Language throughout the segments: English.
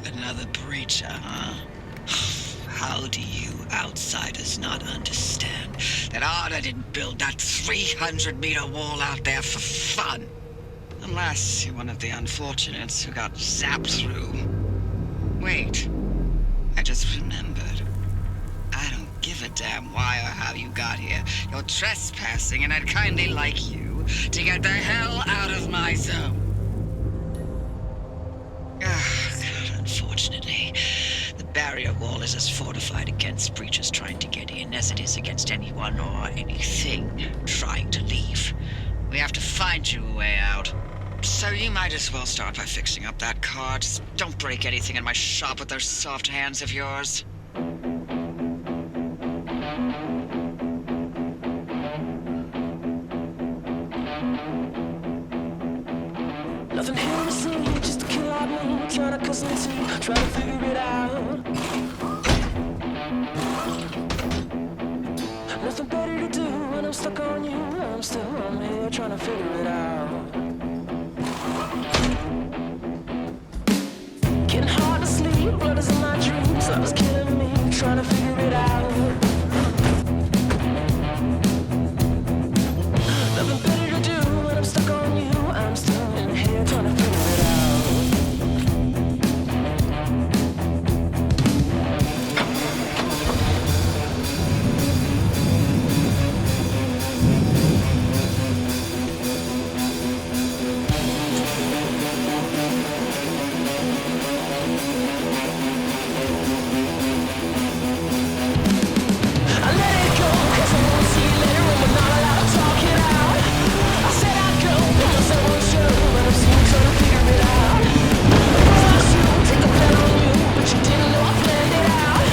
Another breacher, huh? How do you outsiders not understand that Arda didn't build that 300-meter wall out there for fun? Unless you're one of the unfortunates who got zapped through. Wait, I just remembered. I don't give a damn why or how you got here. You're trespassing, and I'd kindly like you to get the hell out of my zone. God, unfortunately, the barrier wall is as fortified against breaches trying to get in as it is against anyone or anything trying to leave. We have to find you a way out. So you might as well start by fixing up that car. Just don't break anything in my shop with those soft hands of yours. Nothing here to see, just a kill out me, trying to custom to, trying to figure it out. Nothing better to do when I'm stuck on you. I'm here trying to figure it out. Getting hard to sleep, blood is in my dreams. Love is killing me, trying to figure it out. Nothing better to do when I'm stuck on you. I'm still in here trying to figure it out. I let it go, 'cause I won't see you later when we're not allowed to talk it out. I said I'd go, because I wasn't sure, but I'm still trying to figure it out. Promise you, take the bet on you, but you didn't know I planned it out.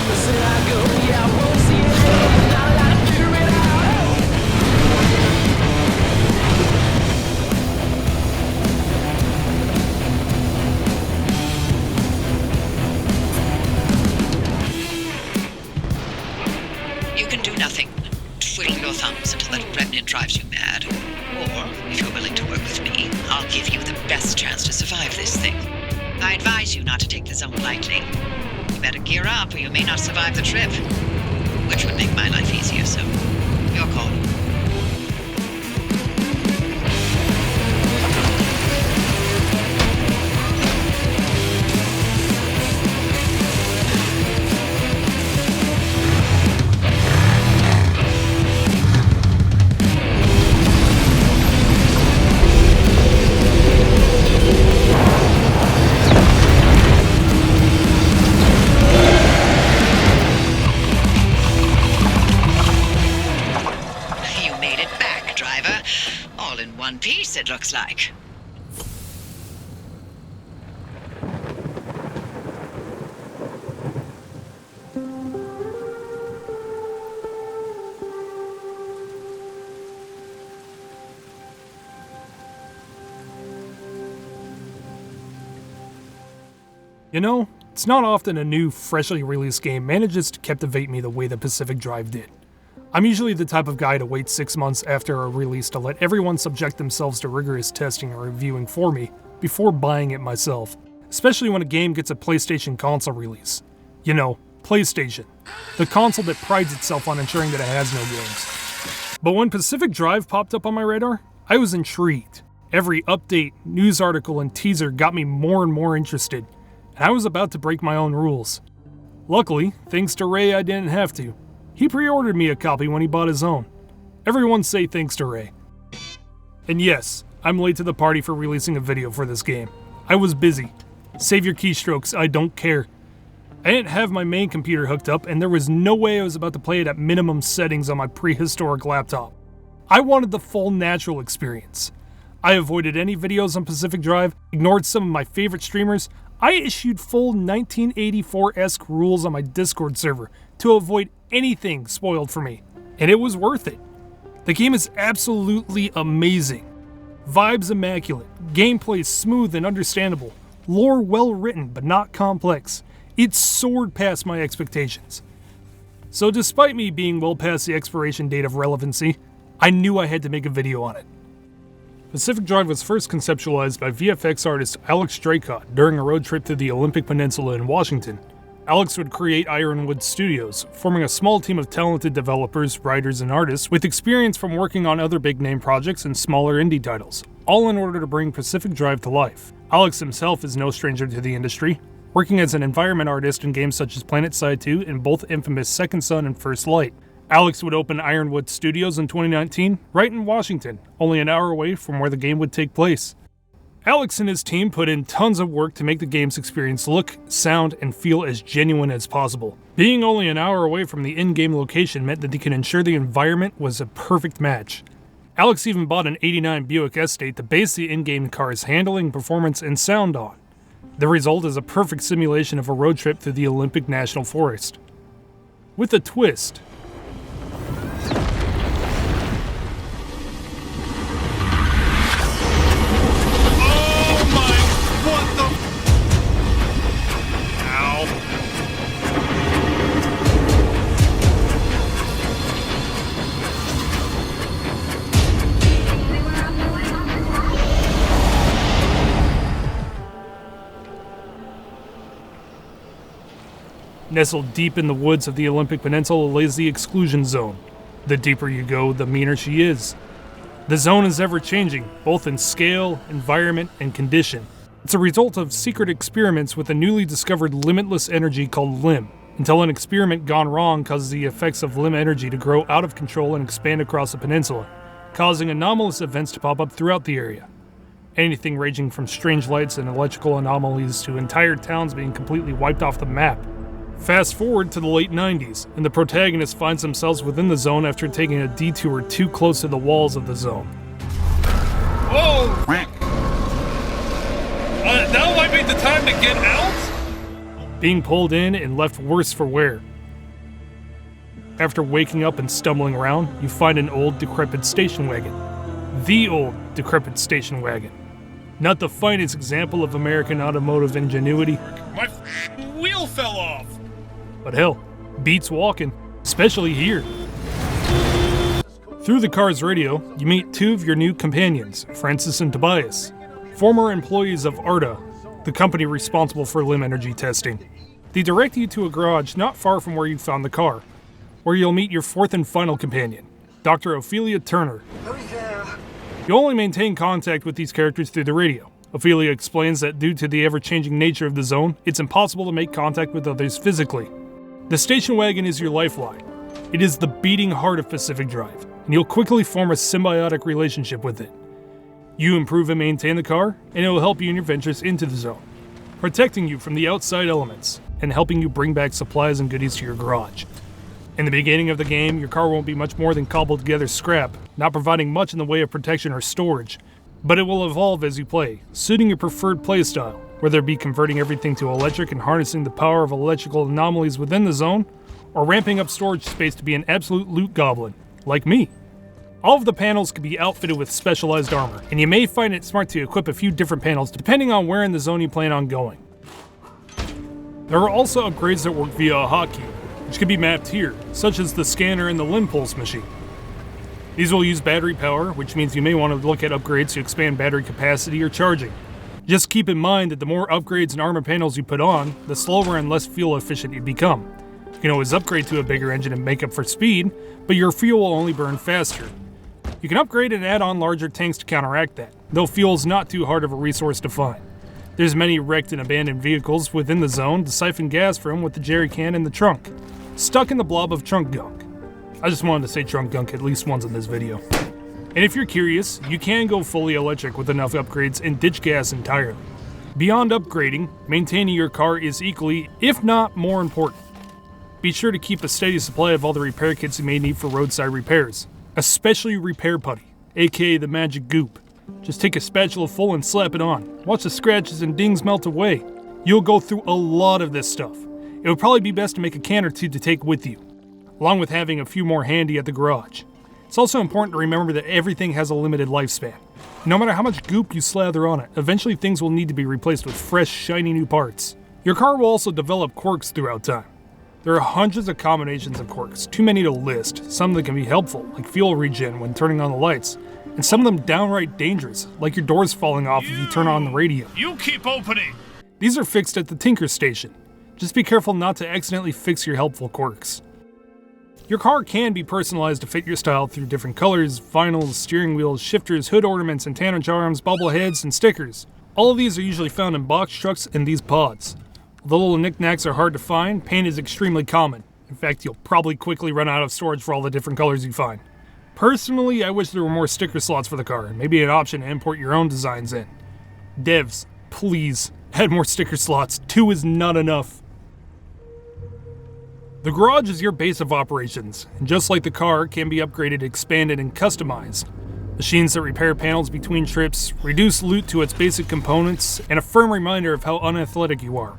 I said I'd go, yeah, I won't see you later when we're not allowed to figure it out. You can do nothing. Twiddle your thumbs until that remnant drives you mad. Or, if you're willing to work with me, I'll give you the best chance to survive this thing. I advise you not to take the zone lightly. You better gear up or you may not survive the trip. Which would make my life easier, so your call. You made it back, driver. All in one piece, it looks like. You know, it's not often a new, freshly released game manages to captivate me the way that Pacific Drive did. I'm usually the type of guy to wait 6 months after a release to let everyone subject themselves to rigorous testing and reviewing for me before buying it myself, especially when a game gets a PlayStation console release. You know, PlayStation, the console that prides itself on ensuring that it has no games. But when Pacific Drive popped up on my radar, I was intrigued. Every update, news article, and teaser got me more and more interested, and I was about to break my own rules. Luckily, thanks to Ray, I didn't have to. He pre-ordered me a copy when he bought his own. Everyone say thanks to Ray. And yes, I'm late to the party for releasing a video for this game. I was busy. Save your keystrokes, I don't care. I didn't have my main computer hooked up, and there was no way I was about to play it at minimum settings on my prehistoric laptop. I wanted the full natural experience. I avoided any videos on Pacific Drive, ignored some of my favorite streamers. I issued full 1984-esque rules on my Discord server to avoid anything spoiled for me, and it was worth it. The game is absolutely amazing. Vibes immaculate, gameplay smooth and understandable, lore well written but not complex. It soared past my expectations. So despite me being well past the expiration date of relevancy, I knew I had to make a video on it. Pacific Drive was first conceptualized by VFX artist Alex Draycott during a road trip through the Olympic Peninsula in Washington. Alex would create Ironwood Studios, forming a small team of talented developers, writers, and artists with experience from working on other big-name projects and smaller indie titles, all in order to bring Pacific Drive to life. Alex himself is no stranger to the industry, working as an environment artist in games such as PlanetSide 2 and both infamous Second Son and First Light. Alex would open Ironwood Studios in 2019, right in Washington, only an hour away from where the game would take place. Alex and his team put in tons of work to make the game's experience look, sound, and feel as genuine as possible. Being only an hour away from the in-game location meant that they could ensure the environment was a perfect match. Alex even bought an '89 Buick Estate to base the in-game car's handling, performance, and sound on. The result is a perfect simulation of a road trip through the Olympic National Forest. With a twist. Nestled deep in the woods of the Olympic Peninsula lays the exclusion zone. The deeper you go, the meaner she is. The zone is ever-changing, both in scale, environment, and condition. It's a result of secret experiments with a newly discovered limitless energy called LIM, until an experiment gone wrong causes the effects of LIM energy to grow out of control and expand across the peninsula, causing anomalous events to pop up throughout the area. Anything ranging from strange lights and electrical anomalies to entire towns being completely wiped off the map. Fast forward to the late 90s, and the protagonist finds themselves within the zone after taking a detour too close to the walls of the zone. Whoa! Now might be the time to get out? Being pulled in and left worse for wear. After waking up and stumbling around, you find an old, decrepit station wagon. The old, decrepit station wagon. Not the finest example of American automotive ingenuity. My wheel fell off! But hell, beats walking, especially here. Through the car's radio, you meet two of your new companions, Francis and Tobias, former employees of ARTA, the company responsible for LIM energy testing. They direct you to a garage not far from where you found the car, where you'll meet your fourth and final companion, Dr. Ophelia Turner. You only maintain contact with these characters through the radio. Ophelia explains that due to the ever-changing nature of the zone, it's impossible to make contact with others physically. The station wagon is your lifeline. It is the beating heart of Pacific Drive, and you'll quickly form a symbiotic relationship with it. You improve and maintain the car, and it will help you in your ventures into the zone, protecting you from the outside elements, and helping you bring back supplies and goodies to your garage. In the beginning of the game, your car won't be much more than cobbled together scrap, not providing much in the way of protection or storage, but it will evolve as you play, suiting your preferred playstyle, whether it be converting everything to electric and harnessing the power of electrical anomalies within the zone, or ramping up storage space to be an absolute loot goblin, like me. All of the panels can be outfitted with specialized armor, and you may find it smart to equip a few different panels depending on where in the zone you plan on going. There are also upgrades that work via a hotkey, which can be mapped here, such as the scanner and the limb pulse machine. These will use battery power, which means you may want to look at upgrades to expand battery capacity or charging. Just keep in mind that the more upgrades and armor panels you put on, the slower and less fuel efficient you become. You can always upgrade to a bigger engine and make up for speed, but your fuel will only burn faster. You can upgrade and add on larger tanks to counteract that, though fuel is not too hard of a resource to find. There's many wrecked and abandoned vehicles within the zone to siphon gas from with the jerry can in the trunk, stuck in the blob of trunk gunk. I just wanted to say trunk gunk at least once in this video. And if you're curious, you can go fully electric with enough upgrades and ditch gas entirely. Beyond upgrading, maintaining your car is equally, if not more important. Be sure to keep a steady supply of all the repair kits you may need for roadside repairs, especially repair putty, aka the magic goop. Just take a spatula full and slap it on. Watch the scratches and dings melt away. You'll go through a lot of this stuff. It would probably be best to make a can or two to take with you, along with having a few more handy at the garage. It's also important to remember that everything has a limited lifespan. No matter how much goop you slather on it, eventually things will need to be replaced with fresh, shiny new parts. Your car will also develop quirks throughout time. There are hundreds of combinations of quirks, too many to list. Some that can be helpful, like fuel regen when turning on the lights, and some of them downright dangerous, like your doors falling off if you turn on the radio. You keep opening! These are fixed at the Tinker Station. Just be careful not to accidentally fix your helpful quirks. Your car can be personalized to fit your style through different colors, vinyls, steering wheels, shifters, hood ornaments, antenna charms, bubble heads, and stickers. All of these are usually found in box trucks and these pods. Although little knickknacks are hard to find, paint is extremely common. In fact, you'll probably quickly run out of storage for all the different colors you find. Personally, I wish there were more sticker slots for the car, and maybe an option to import your own designs in. Devs, please, add more sticker slots. 2 is not enough. The garage is your base of operations, and just like the car, can be upgraded, expanded, and customized. Machines that repair panels between trips, reduce loot to its basic components, and a firm reminder of how unathletic you are.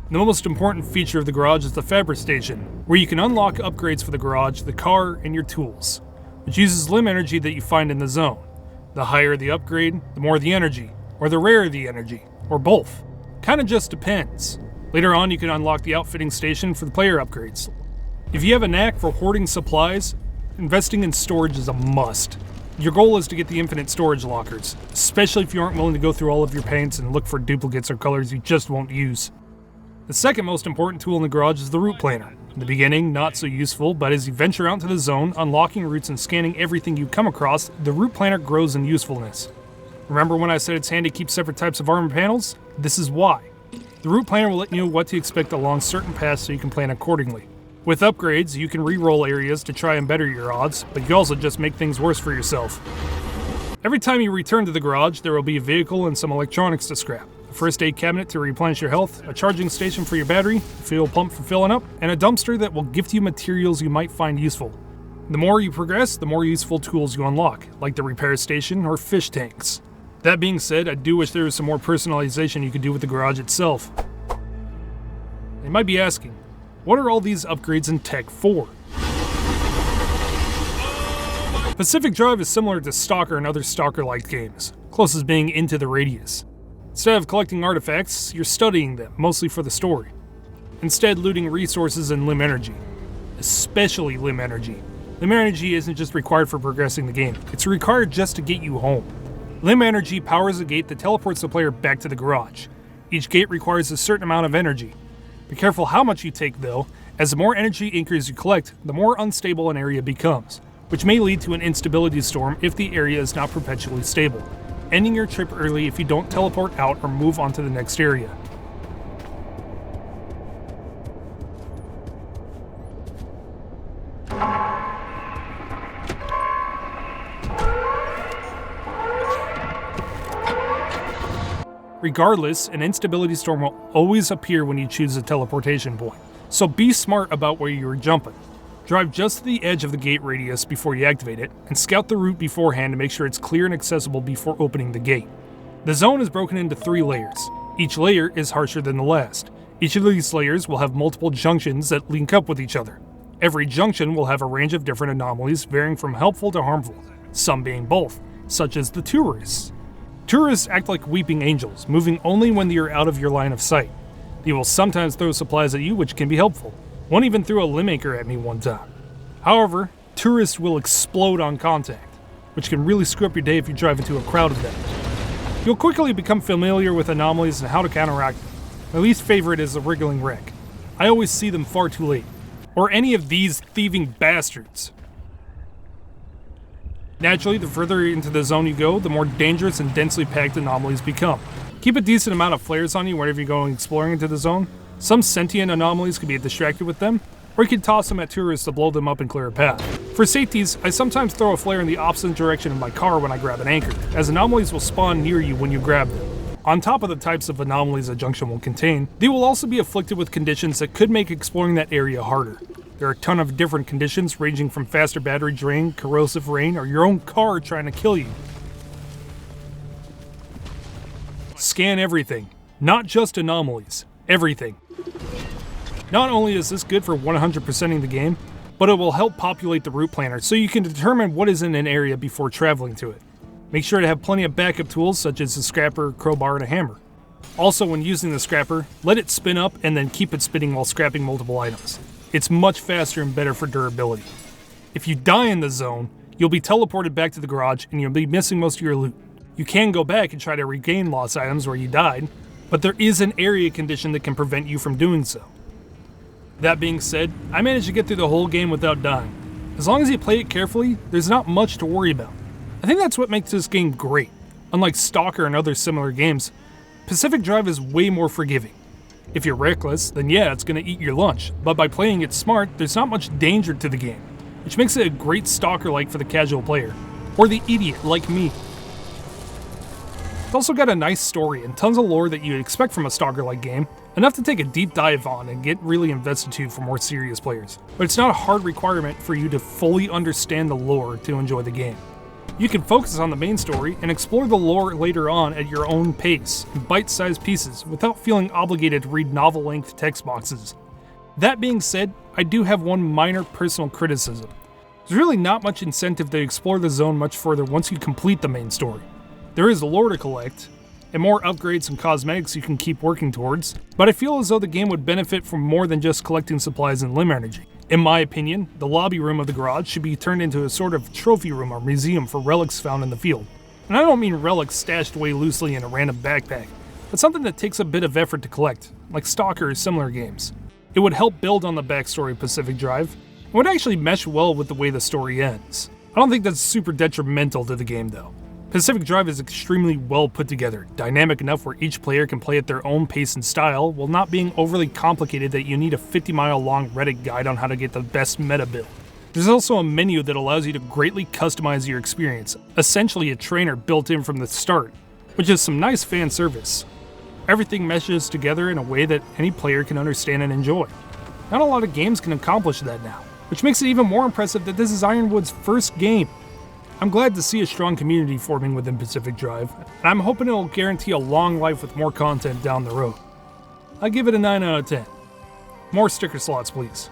The most important feature of the garage is the Fabric Station, where you can unlock upgrades for the garage, the car, and your tools, which uses limb energy that you find in the zone. The higher the upgrade, the more the energy, or the rarer the energy, or both. Kinda just depends. Later on, you can unlock the outfitting station for the player upgrades. If you have a knack for hoarding supplies, investing in storage is a must. Your goal is to get the infinite storage lockers, especially if you aren't willing to go through all of your paints and look for duplicates or colors you just won't use. The second most important tool in the garage is the route planner. In the beginning, not so useful, but as you venture out into the zone, unlocking routes and scanning everything you come across, the route planner grows in usefulness. Remember when I said it's handy to keep separate types of armor panels? This is why. The route planner will let you know what to expect along certain paths so you can plan accordingly. With upgrades, you can re-roll areas to try and better your odds, but you can also just make things worse for yourself. Every time you return to the garage, there will be a vehicle and some electronics to scrap. A first aid cabinet to replenish your health, a charging station for your battery, a fuel pump for filling up, and a dumpster that will gift you materials you might find useful. The more you progress, the more useful tools you unlock, like the repair station or fish tanks. That being said, I do wish there was some more personalization you could do with the garage itself. You might be asking, what are all these upgrades and tech for? Pacific Drive is similar to Stalker and other Stalker-like games, closest being Into the Radius. Instead of collecting artifacts, you're studying them, mostly for the story. Instead, looting resources and limb energy. Especially limb energy. Limb energy isn't just required for progressing the game, it's required just to get you home. Limb energy powers a gate that teleports the player back to the garage. Each gate requires a certain amount of energy. Be careful how much you take though, as the more energy anchors you collect, the more unstable an area becomes, which may lead to an instability storm if the area is not perpetually stable, ending your trip early if you don't teleport out or move on to the next area. Regardless, an instability storm will always appear when you choose a teleportation point, so be smart about where you are jumping. Drive just to the edge of the gate radius before you activate it, and scout the route beforehand to make sure it's clear and accessible before opening the gate. The zone is broken into 3 layers. Each layer is harsher than the last. Each of these layers will have multiple junctions that link up with each other. Every junction will have a range of different anomalies varying from helpful to harmful, some being both, such as the tourists. Tourists act like weeping angels, moving only when you're out of your line of sight. They will sometimes throw supplies at you, which can be helpful. One even threw a limb anchor at me one time. However, tourists will explode on contact, which can really screw up your day if you drive into a crowd of them. You'll quickly become familiar with anomalies and how to counteract them. My least favorite is the wriggling wreck. I always see them far too late. Or any of these thieving bastards. Naturally, the further into the zone you go, the more dangerous and densely packed anomalies become. Keep a decent amount of flares on you whenever you're going exploring into the zone. Some sentient anomalies can be distracted with them, or you can toss them at tourists to blow them up and clear a path. For safeties, I sometimes throw a flare in the opposite direction of my car when I grab an anchor, as anomalies will spawn near you when you grab them. On top of the types of anomalies a junction will contain, they will also be afflicted with conditions that could make exploring that area harder. There are a ton of different conditions ranging from faster battery drain, corrosive rain, or your own car trying to kill you. Scan everything, not just anomalies, everything. Not only is this good for 100%ing the game, but it will help populate the route planner so you can determine what is in an area before traveling to it. Make sure to have plenty of backup tools such as a scrapper, crowbar, and a hammer. Also, when using the scrapper, let it spin up and then keep it spinning while scrapping multiple items. It's much faster and better for durability. If you die in the zone, You'll be teleported back to the garage and you'll be missing most of your loot. You can go back and try to regain lost items where you died, but there is an area condition that can prevent you from doing so. That being said, I managed to get through the whole game without dying. As long as you play it carefully, there's not much to worry about. I think that's what makes this game great. Unlike Stalker and other similar games, Pacific Drive is way more forgiving. If you're reckless, then yeah, it's going to eat your lunch, but by playing it smart, there's not much danger to the game, which makes it a great Stalker-like for the casual player, or the idiot like me. It's also got a nice story and tons of lore that you'd expect from a Stalker-like game, enough to take a deep dive on and get really invested to for more serious players. But it's not a hard requirement for you to fully understand the lore to enjoy the game. You can focus on the main story and explore the lore later on at your own pace, in bite-sized pieces, without feeling obligated to read novel-length text boxes. That being said, I do have one minor personal criticism. There's really not much incentive to explore the zone much further once you complete the main story. There is lore to collect, and more upgrades and cosmetics you can keep working towards, but I feel as though the game would benefit from more than just collecting supplies and limb energy. In my opinion, the lobby room of the garage should be turned into a sort of trophy room or museum for relics found in the field. And I don't mean relics stashed away loosely in a random backpack, but something that takes a bit of effort to collect, like Stalker or similar games. It would help build on the backstory of Pacific Drive, and would actually mesh well with the way the story ends. I don't think that's super detrimental to the game though. Pacific Drive is extremely well put together, dynamic enough where each player can play at their own pace and style, while not being overly complicated that you need a 50-mile-long Reddit guide on how to get the best meta build. There's also a menu that allows you to greatly customize your experience, essentially a trainer built in from the start, which is some nice fan service. Everything meshes together in a way that any player can understand and enjoy. Not a lot of games can accomplish that now, which makes it even more impressive that this is Ironwood's first game. I'm glad to see a strong community forming within Pacific Drive, and I'm hoping it'll guarantee a long life with more content down the road. I give it a 9 out of 10. More sticker slots, please.